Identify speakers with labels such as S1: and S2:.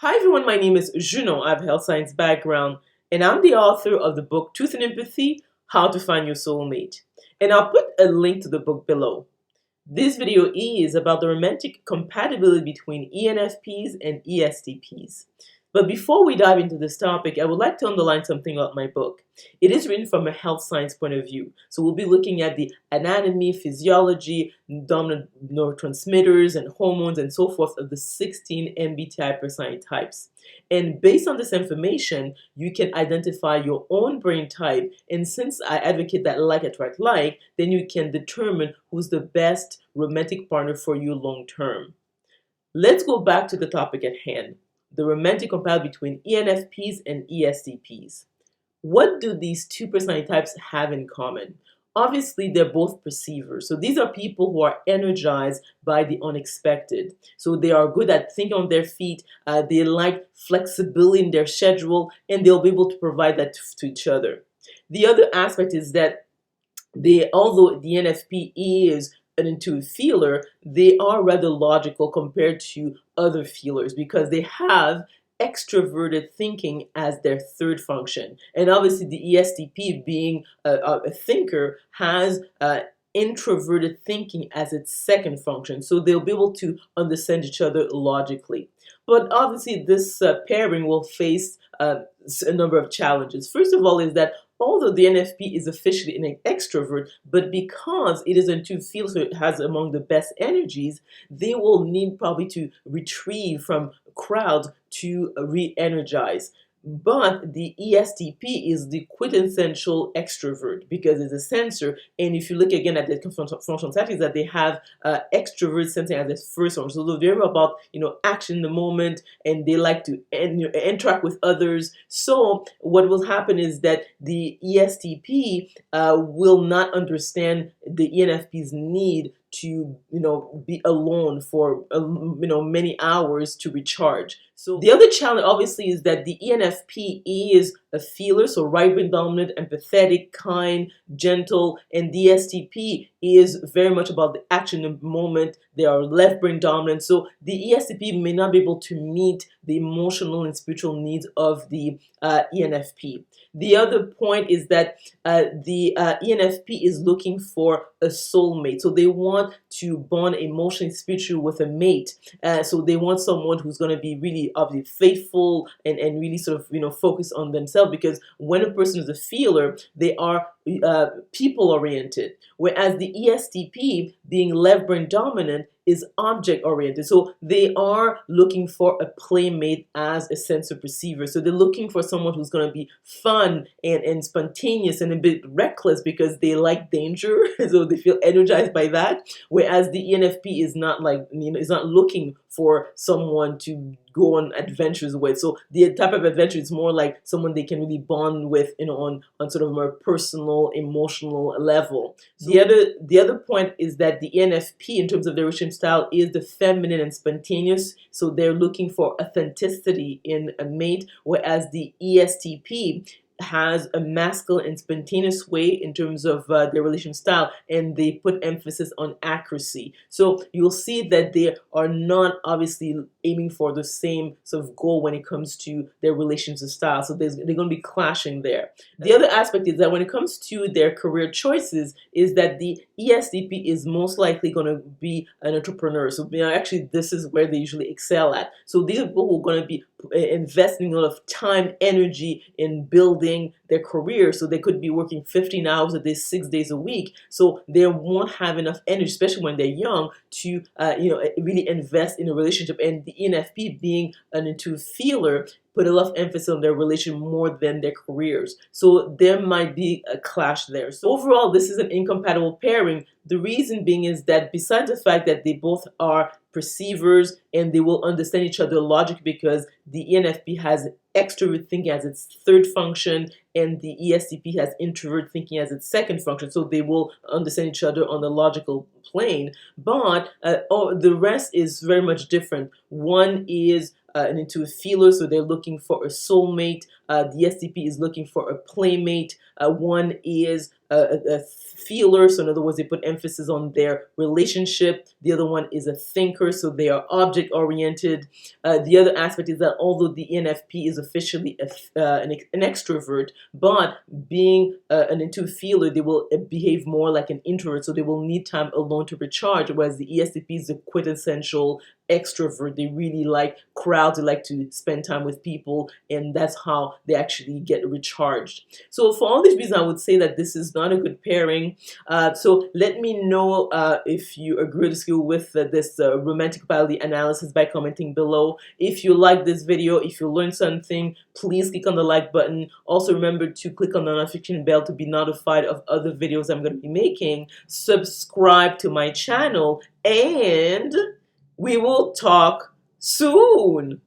S1: Hi everyone, my name is Junon. I have a health science background, and I'm the author of the book Truth and Empathy: How to Find Your Soulmate. And I'll put a link to the book below. This video is about the romantic compatibility between ENFPs and ESTPs. But before we dive into this topic, I would like to underline something about my book. It is written from a health science point of view. So we'll be looking at the anatomy, physiology, dominant neurotransmitters, and hormones, and so forth of the 16 MBTI personality types. And based on this information, you can identify your own brain type. And since I advocate that like attract like, then you can determine who's the best romantic partner for you long term. Let's go back to the topic at hand, the romantic compatibility between ENFPs and ESTPs. What do these two personality types have in common? Obviously, they're both perceivers. So these are people who are energized by the unexpected. So they are good at thinking on their feet. They like flexibility in their schedule, and they'll be able to provide that to each other. The other aspect is that although the ENFP is an intuitive feeler, they are rather logical compared to other feelers because they have extroverted thinking as their third function. And obviously the ESTP, being a thinker, has introverted thinking as its second function. So they'll be able to understand each other logically. But obviously this pairing will face a number of challenges. First of all is that although the NFP is officially an extrovert, but because it is in two fields, so it has among the best energies, they will need probably to retrieve from crowds to re-energize. But the ESTP is the quintessential extrovert because it's a sensor. And if you look again at the functional settings, that they have extrovert sensing as their first one. So they're about action in the moment, and they like to interact with others. So what will happen is that the ESTP will not understand the ENFP's need to be alone for many hours to recharge. So the other challenge obviously is that the ENFP is a feeler, so right brain dominant, empathetic, kind, gentle, and the ESTP is very much about the action in the moment. They are left brain dominant, so the ESTP may not be able to meet the emotional and spiritual needs of the ENFP. The other point is that the ENFP is looking for a soulmate. So they want to bond emotionally, spiritually with a mate. So they want someone who's going to be really obviously faithful and really sort of focus on themselves, because when a person is a feeler, they are people oriented, whereas the ESTP, being left brain dominant, is object oriented. So they are looking for a playmate as a sensor perceiver. So they're looking for someone who's going to be fun and spontaneous and a bit reckless because they like danger. So they feel energized by that. Whereas the ENFP is not is not looking for someone to go on adventures with. So the type of adventure is more like someone they can really bond with, on sort of a more personal, emotional level. So the other point is that the ENFP, in terms of their relationship style, is the feminine and spontaneous. So they're looking for authenticity in a mate, whereas the ESTP has a masculine and spontaneous way in terms of their relation style, and they put emphasis on accuracy. So you'll see that they are not obviously aiming for the same sort of goal when it comes to their relationship style. So they're going to be clashing there. The other aspect is that when it comes to their career choices, is that the ESTP is most likely going to be an entrepreneur. So actually this is where they usually excel at. So these are people who are going to be investing a lot of time, energy in building their career. So they could be working 15 hours a day, 6 days a week. So they won't have enough energy, especially when they're young, to really invest in a relationship. And the ENFP, being an intuitive feeler, put a lot of emphasis on their relation more than their careers. So there might be a clash there. So overall, this is an incompatible pairing. The reason being is that besides the fact that they both are perceivers and they will understand each other logically, because the ENFP has extrovert thinking as its third function and the ESTP has introvert thinking as its second function, so they will understand each other on the logical plane. But the rest is very much different. One is an intuitive feeler, so they're looking for a soulmate. The ESTP is looking for a playmate. One is a feeler, so in other words, they put emphasis on their relationship. The other one is a thinker, so they are object oriented. The other aspect is that although the ENFP is officially an extrovert, but being an into feeler, they will behave more like an introvert, so they will need time alone to recharge, whereas the ESTP is the quintessential extrovert. They really like crowds, they like to spend time with people, and that's how they actually get recharged. So for all these reasons, I would say that this is not a good pairing. So let me know if you agree or disagree with this romantic compatibility analysis by commenting below. If you like this video, if you learned something, please click on the like button. Also remember to click on the notification bell to be notified of other videos I'm going to be making. Subscribe to my channel, and we will talk soon.